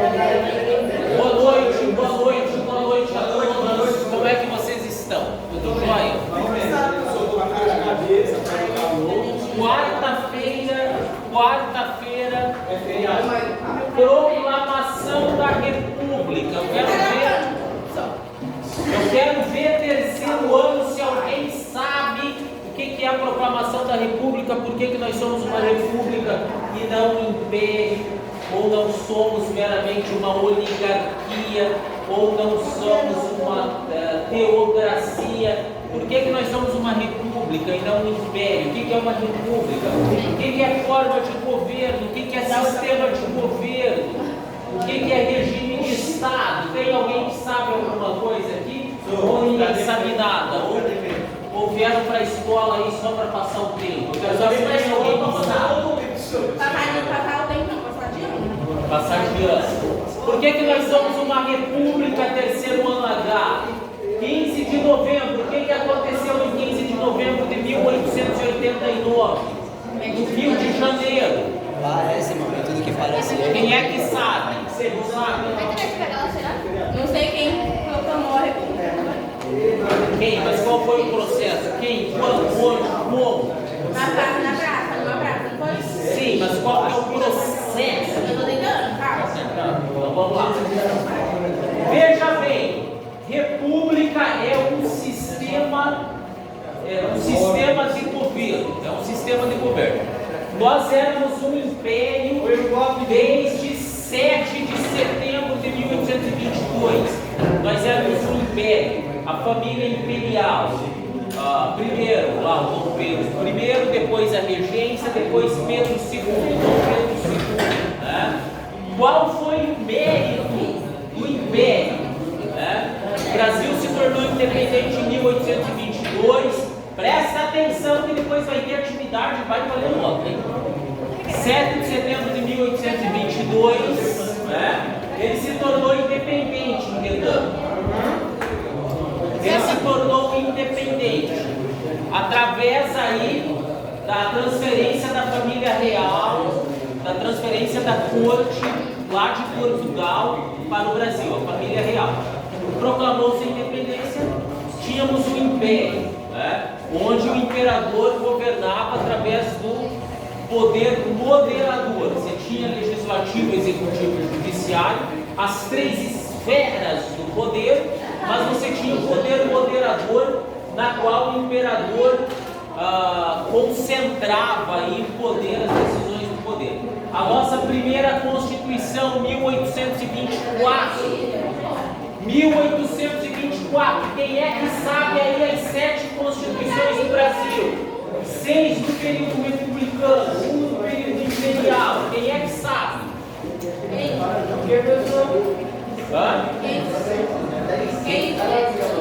Boa noite, boa noite, boa noite a todos. Como é que vocês estão? Tudo jóia? Quarta-feira, proclamação da República. Eu quero ver terceiro ano se alguém sabe o que é a proclamação da República, por que nós somos uma república e não um império, ou não somos meramente uma oligarquia, ou não somos uma teocracia. Por que nós somos uma república e não um império? O que é uma república? O que é forma de governo? O que é sistema de governo? O que é regime de Estado? Tem alguém que sabe alguma coisa aqui? Ou ninguém sabe nada? Ou vieram para a escola aí só para passar o tempo? Eu quero saber se tem alguém que sabe. Passar de ano. Por que nós somos uma república terceiro ano H? 15 de novembro. O que aconteceu no 15 de novembro de 1889? No Rio de Janeiro. Parece, mano, tudo que parece. Quem é que sabe? Você não sabe? Não sei quem proclamou a república. Quem? Mas qual foi o processo? Quem? Quando? Onde? Como? Na praça, numa praça, não foi? Sim, mas qual é o processo? Eu tô tentando, calma. Então vamos lá. Veja bem, república é um sistema de governo. É um sistema de governo. Nós éramos um império desde 7 de setembro de 1822. Nós éramos um império, a família imperial. Primeiro lá o Dom Pedro I, depois a regência, depois Pedro II, Dom Pedro II. Né? Qual foi o mérito do império? Né? O Brasil se tornou independente em 1822. Presta atenção que depois vai ter atividade, vai valer nota, hein? 7 de setembro de 1822, né? Ele se tornou independente, entendeu? Ele se tornou independente através aí da transferência da família real, da transferência da corte lá de Portugal para o Brasil, a família real. Proclamou-se a independência, tínhamos um império, né? Onde o imperador governava através do poder moderador. Você tinha legislativo, executivo e judiciário, as três esferas do poder, mas você tinha o poder moderador, na qual o imperador concentrava aí o poder, as decisões do poder. A nossa primeira Constituição, 1824, quem é que sabe aí as 7 constituições do Brasil? 6 do período republicano, 1 do período imperial, quem é que sabe?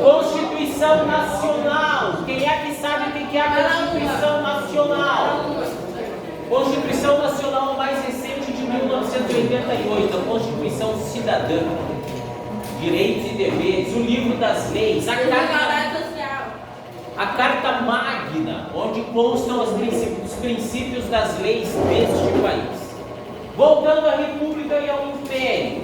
Constituição Nacional, quem é que sabe o que é a Constituição Nacional? Constituição Nacional mais recente de 1988, a Constituição Cidadã. Direitos e deveres, o livro das leis, a Carta Magna, onde constam os princípios das leis deste país. Voltando à República e ao Império,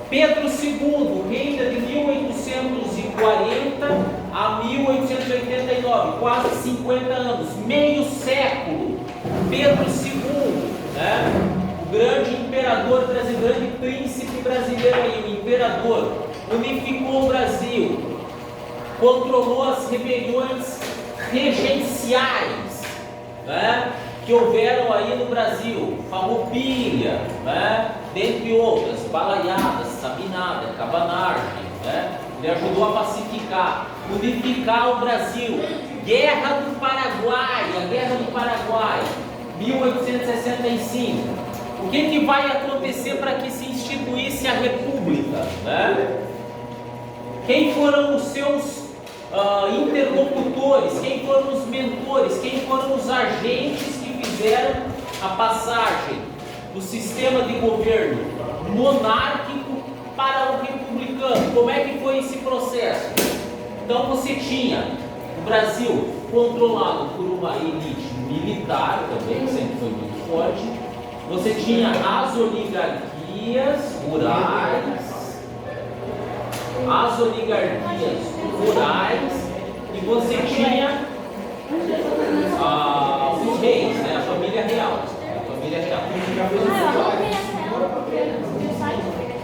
Pedro II reina de 1840 a 1889, quase 50 anos, meio século. Pedro II, né? O grande imperador brasileiro, grande príncipe brasileiro aí, o imperador, unificou o Brasil, controlou as rebeliões regenciais, né, que houveram aí no Brasil, Farroupilha, né, dentre outras, Balaiadas, Sabinada, Cabanagem, né, ele ajudou a pacificar, unificar o Brasil. Guerra do Paraguai, a Guerra do Paraguai, 1865. O que vai acontecer para que se instituísse a República? Né? Quem foram os seus interlocutores? Quem foram os mentores? Quem foram os agentes que fizeram a passagem do sistema de governo monárquico para o republicano? Como é que foi esse processo? Então você tinha o Brasil controlado por uma elite militar também, que sempre foi muito forte. Você tinha as oligarquias, rurais, e você tinha os reis, né? A família real.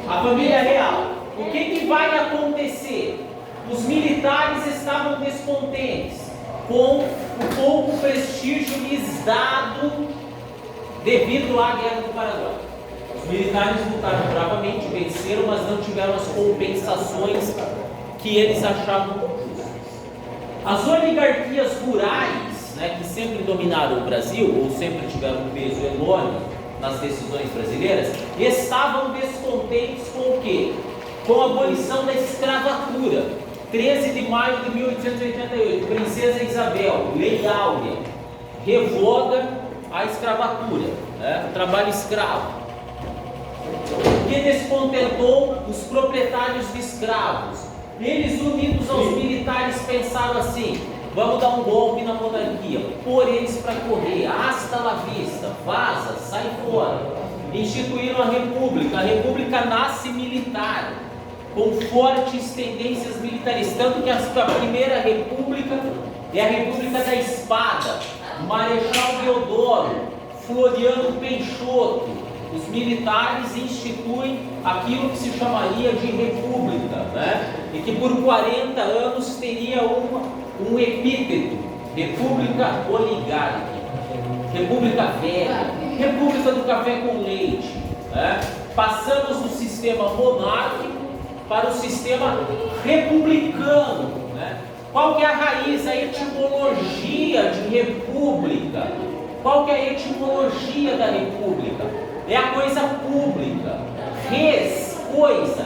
A família real. O que vai acontecer? Os militares estavam descontentes com o pouco prestígio lhes dado devido à Guerra do Paraguai. Os militares lutaram bravamente, venceram, mas não tiveram as compensações que eles achavam justas. As oligarquias rurais, né, que sempre dominaram o Brasil, ou sempre tiveram um peso enorme nas decisões brasileiras, estavam descontentes com o quê? Com a abolição da escravatura. 13 de maio de 1888, Princesa Isabel, Lei Áurea, revoga a escravatura, né, o trabalho escravo, que descontentou os proprietários de escravos. Eles, unidos aos militares, pensaram assim: vamos dar um golpe na monarquia, pôr eles para correr, hasta la vista, vaza, sai fora. Instituíram a república nasce militar, com fortes tendências militares, tanto que a primeira república é a República da Espada, Marechal Deodoro, Floriano Peixoto. Os militares instituem aquilo que se chamaria de república, né? E que por 40 anos teria um epíteto: República Oligárquica, República Velha, República do Café com Leite, né? Passamos do sistema monárquico para o sistema republicano, né? Qual que é a raiz, a etimologia de república? Qual que é a etimologia da república? É a coisa pública. Res, coisa.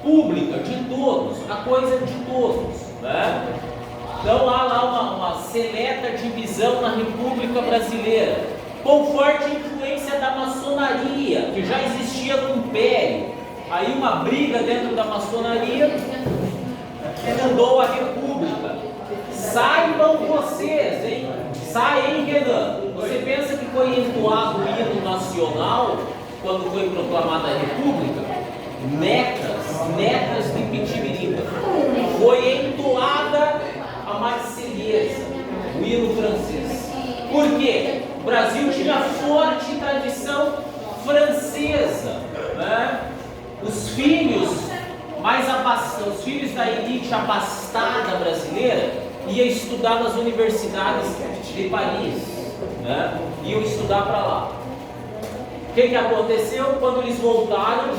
Pública, de todos. A coisa de todos, né? Então há lá uma seleta divisão na República Brasileira, com forte influência da maçonaria, que já existia no Império. Aí uma briga dentro da maçonaria fundou a República. Saibam vocês, hein? Hein, Renan? Você pensa que foi entoado o hino nacional quando foi proclamada a República? Necas de Pitibiriba. Foi entoada a Marselhesa, o hino francês. Por quê? O Brasil tinha forte tradição francesa, né? Os filhos da elite abastada brasileira iam estudar nas universidades de Paris, né? Iam estudar para lá. O que aconteceu? Quando eles voltaram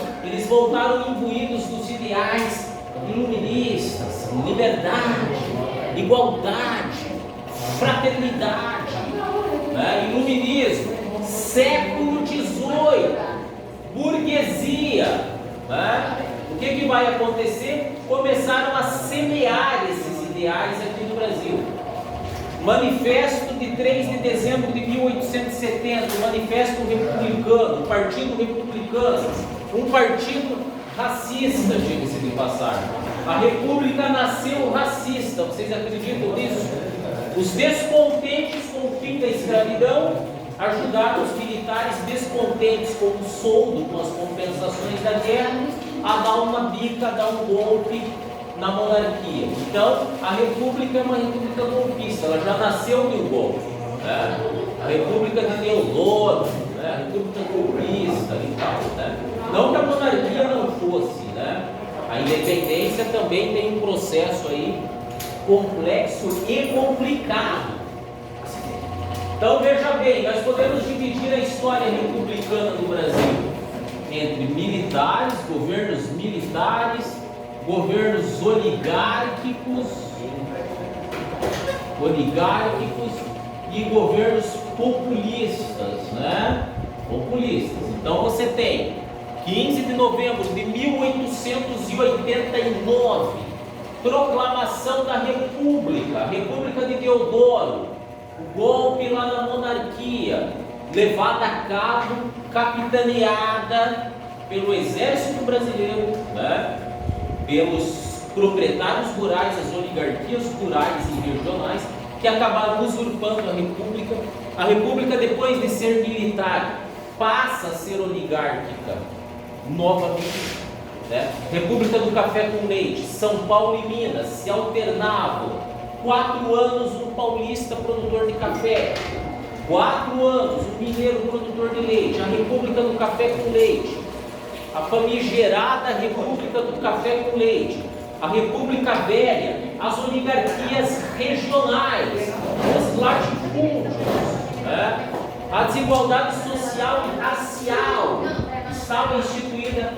imbuídos dos ideais iluministas: liberdade, igualdade, fraternidade, né? Iluminismo, século XVIII, burguesia, né? O que vai acontecer? Começaram a semear esses ideais aqui no Brasil. Manifesto de 3 de dezembro de 1870, o Manifesto Republicano, o Partido Republicano, um partido racista, diga-se de passagem. A República nasceu racista, vocês acreditam nisso? Os descontentes com o fim da escravidão ajudaram os militares descontentes com o soldo, com as compensações da guerra, a dar uma bica, a dar um golpe na monarquia. Então, a República é uma república golpista, ela já nasceu de um golpe, né? A República de Deodoro, né? A República golpista e tal, né? Não que a monarquia não fosse, né? A independência também tem um processo aí complexo e complicado. Então, veja bem, nós podemos dividir a história republicana do Brasil entre militares, governos oligárquicos e governos populistas, né? Populistas. Então você tem 15 de novembro de 1889, proclamação da República de Deodoro, o golpe lá na monarquia, levada a cabo, capitaneada pelo exército brasileiro, né? Pelos proprietários rurais, as oligarquias rurais e regionais, que acabaram usurpando a República. A República, depois de ser militar, passa a ser oligárquica novamente. Né? República do Café com Leite, São Paulo e Minas se alternavam. 4 anos um paulista produtor de café, 4 anos um mineiro produtor de leite. A República do Café com Leite, a famigerada República do Café com Leite, a República Velha, as oligarquias regionais, os latifúndios, né? A desigualdade social e racial. Estava instituída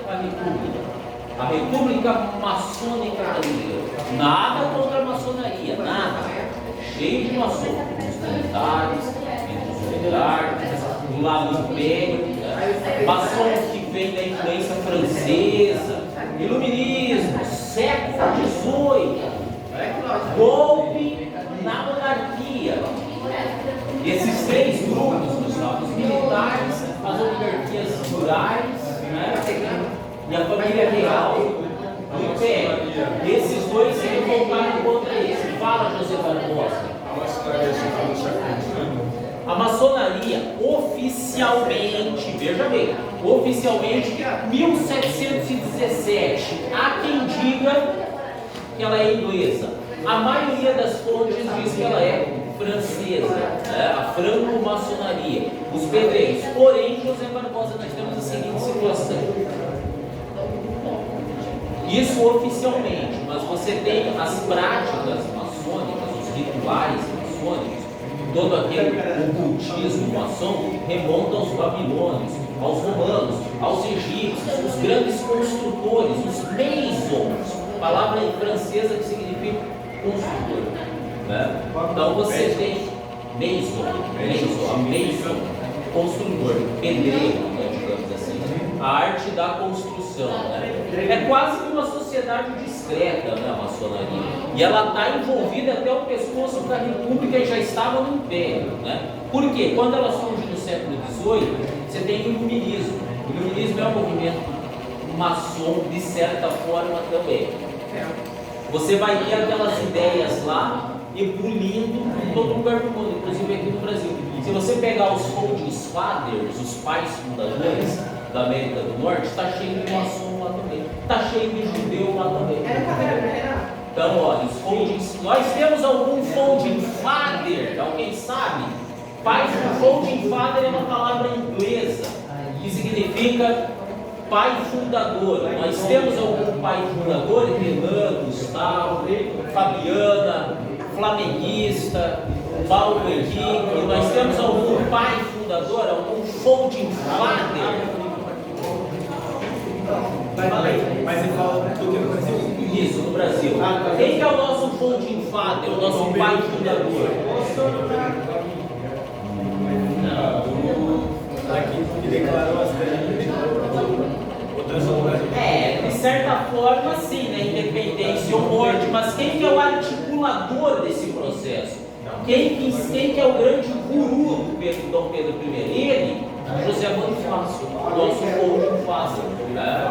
a República Maçônica Brasileira. Nada contra a maçonaria, nada. Cheio de maçons, dos militares, dos oligarcas, do lado do império, né? Maçons que vêm da influência francesa, iluminismo, século XVIII, golpe na monarquia. Esses 3 grupos, pessoal, os militares, as oligarquias rurais, né? E a família real do império. Esses 2 se revoltaram contra esse. Fala, José Barbosa. A maçonaria oficialmente, veja bem, oficialmente 1717. Há quem diga que ela é inglesa. A maioria das fontes diz que ela é francesa, né? A franco-maçonaria, os pedreiros. Porém, José Barbosa, nós temos a seguinte situação. Isso oficialmente, mas você tem as práticas maçônicas, os rituais maçônicos, todo aquele ocultismo maçom remonta aos babilônios, aos romanos, aos egípcios, os grandes construtores, os masons, palavra em francesa que significa construtor, né? Então você tem mason, construtor, pedreiro, né, digamos assim, a arte da construção, né? É quase que uma sociedade discreta, né, a maçonaria, e ela está envolvida até o pescoço da República e já estava no Império, né? Por quê? Quando ela surge no século XVIII, você tem o iluminismo. O iluminismo é um movimento maçom, de certa forma também. Você vai ter aquelas ideias lá ebulindo em todo lugar do mundo, inclusive aqui no Brasil. Se você pegar os Founding Fathers, os pais fundadores da América do Norte, está cheio de maçom lá também, está cheio de judeu lá também. Então, olha, os Founding, nós temos algum Founding Father, alguém sabe? Pai, Founding Father é uma palavra inglesa que significa pai fundador. Nós temos algum pai fundador? Renan, Gustavo, Fabiana, flamenguista, Paulo Henrique. Nós temos algum pai fundador, algum founding father? Mas ele fala do que no Brasil? Isso, no Brasil. Quem que é o nosso founding father, o nosso pai fundador? Aqui que declarou as de certa forma sim, né? Independência ou morte, mas quem que é o articulador desse processo? Quem que é o grande guru do Dom Pedro I? Ele, José Bonifácio, o nosso founding father, né?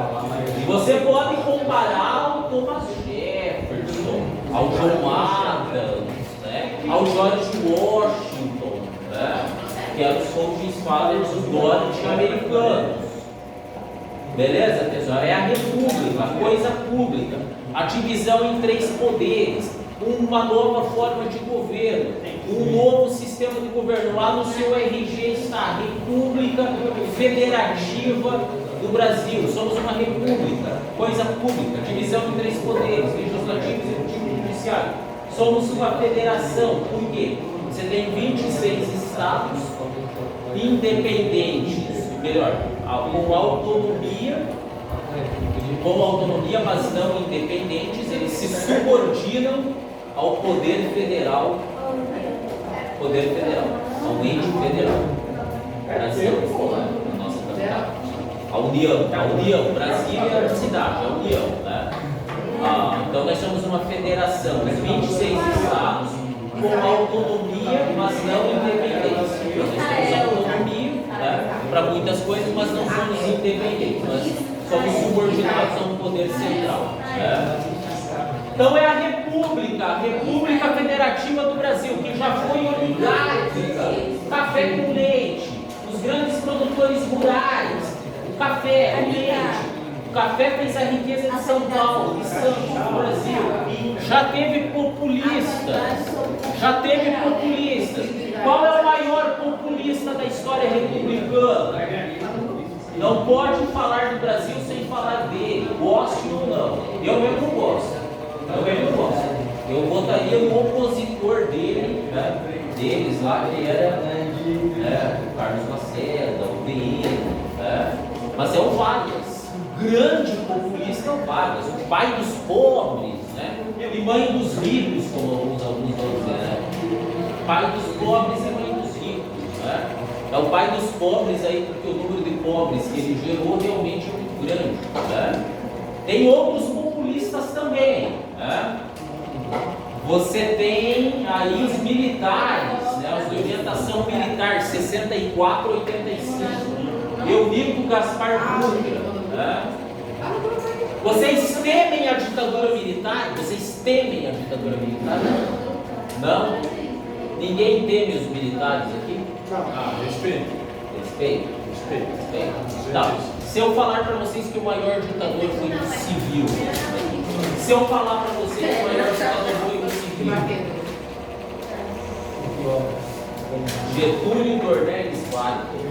E você pode comparar ao Thomas Jefferson, ao John Adams, né? Ao George Washington, né? Que eram os founding fathers norte-americanos. Beleza, pessoal? É a república, a coisa pública, a divisão em 3 poderes, uma nova forma de governo, um novo sistema de governo. Lá no seu RG está a República Federativa do Brasil. Somos uma república, coisa pública, divisão em 3 poderes, legislativo, executivo e judiciário. Somos uma federação, por quê? Você tem 26 estados independentes, melhor, com autonomia, mas não independentes. Eles se subordinam ao poder federal, ao ente federal. Brasil, a nossa capital. A União, Brasília é a cidade, a União, né? Então nós somos uma federação, 26 estados com autonomia, mas não independência. Nós temos autonomia, né, para muitas coisas, mas não somos independentes. Nós somos subordinados a um poder central, né? Então é a República Federativa do Brasil, que já foi oligárquica, café com leite, os grandes produtores setores rurais, o café, o leite. O café fez a riqueza de São Paulo, de Santos, do Brasil. Já teve populistas. Qual é o maior populista da história republicana? Não pode falar do Brasil sem falar dele, goste ou não. Eu mesmo não gosto. Eu votaria no opositor dele, né? Deles lá, que era o Carlos Lacerda, o PN, né? Mas é o Vargas, o grande populista é o Vargas, o pai dos pobres, né? E mãe dos ricos, como alguns vão dizer, né? Pai dos pobres e mãe dos ricos, né? É o pai dos pobres aí, porque o número de pobres que ele gerou realmente é muito grande, né? Tem outros populistas também, né? Você tem aí os militares, né? Os de orientação militar, 64, 85. Eurico Gaspar Dutra, né? Vocês temem a ditadura militar? Não? Ninguém teme os militares aqui? Respeito. Respeito? Tá. Se eu falar para vocês que o maior ditador foi um civil, se eu falar para vocês que o maior ditador foi um civil, Getúlio Dornelles Vargas,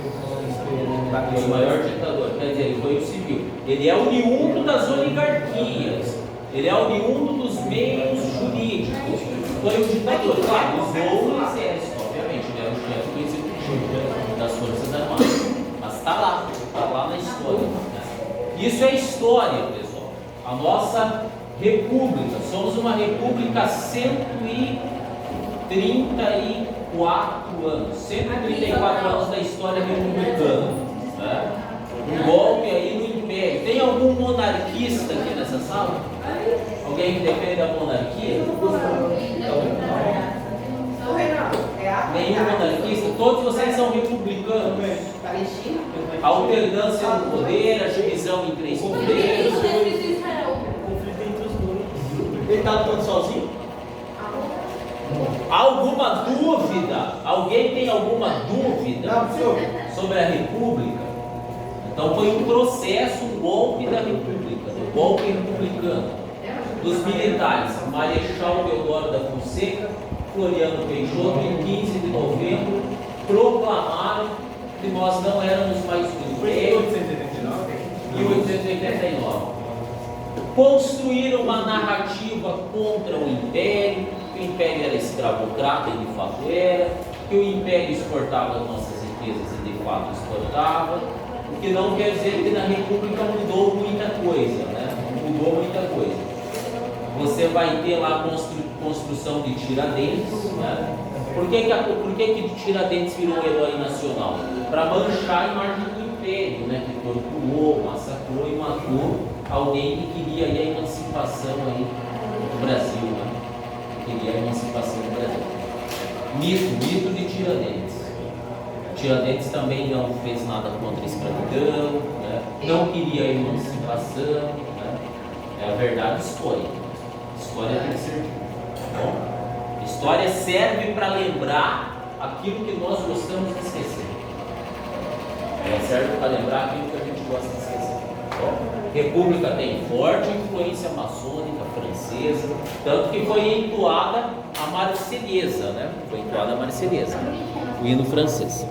o maior ditador, quer dizer, ele foi um civil. Ele é oriundo das oligarquias, ele é oriundo dos meios jurídicos. Foi um ditador, claro, usou o exército, obviamente, ele era o chefe do executivo das Forças Armadas. Mas está lá na história. Isso é história, pessoal. A nossa república, somos uma república há 134 anos, 134 anos da história republicana, né? Um golpe aí no Império. Tem algum monarquista aqui nessa sala? Alguém que defende a monarquia? Nenhum monarquista? Todos vocês são republicanos. A alternância no poder, a divisão em 3 poderes. Ele está lutando sozinho? Alguma dúvida? Alguém tem alguma dúvida sobre a República? Então foi um processo, um golpe da República, um golpe republicano. Dos militares, Marechal Deodoro da Fonseca, Floriano Peixoto, em 15 de novembro, proclamaram que nós não éramos mais do Império. 1889. Construíram uma narrativa contra o Império, que o Império era escravocrata e de fato era, que o Império exportava as nossas riquezas e de fato exportava, o que não quer dizer que na República mudou muita coisa, né? Mudou muita coisa. Você vai ter lá a construção de Tiradentes, né? Por que Tiradentes virou um herói nacional? Para manchar a imagem do Império, né? Que torturou, massacrou e matou alguém que queria aí a emancipação aí do Brasil, né? Queria a emancipação do Brasil. Mito de Tiradentes. Tiradentes também não fez nada contra a escravidão, né? Não queria a emancipação, né? É a verdade histórica. História tem que servir, tá bom? História serve para lembrar aquilo que nós gostamos de esquecer. Ela serve para lembrar aquilo que a gente gosta de esquecer. Tá bom? República tem forte influência maçônica francesa, tanto que foi entoada a Marselhesa, né? Foi entoada a Marselhesa, o hino francês.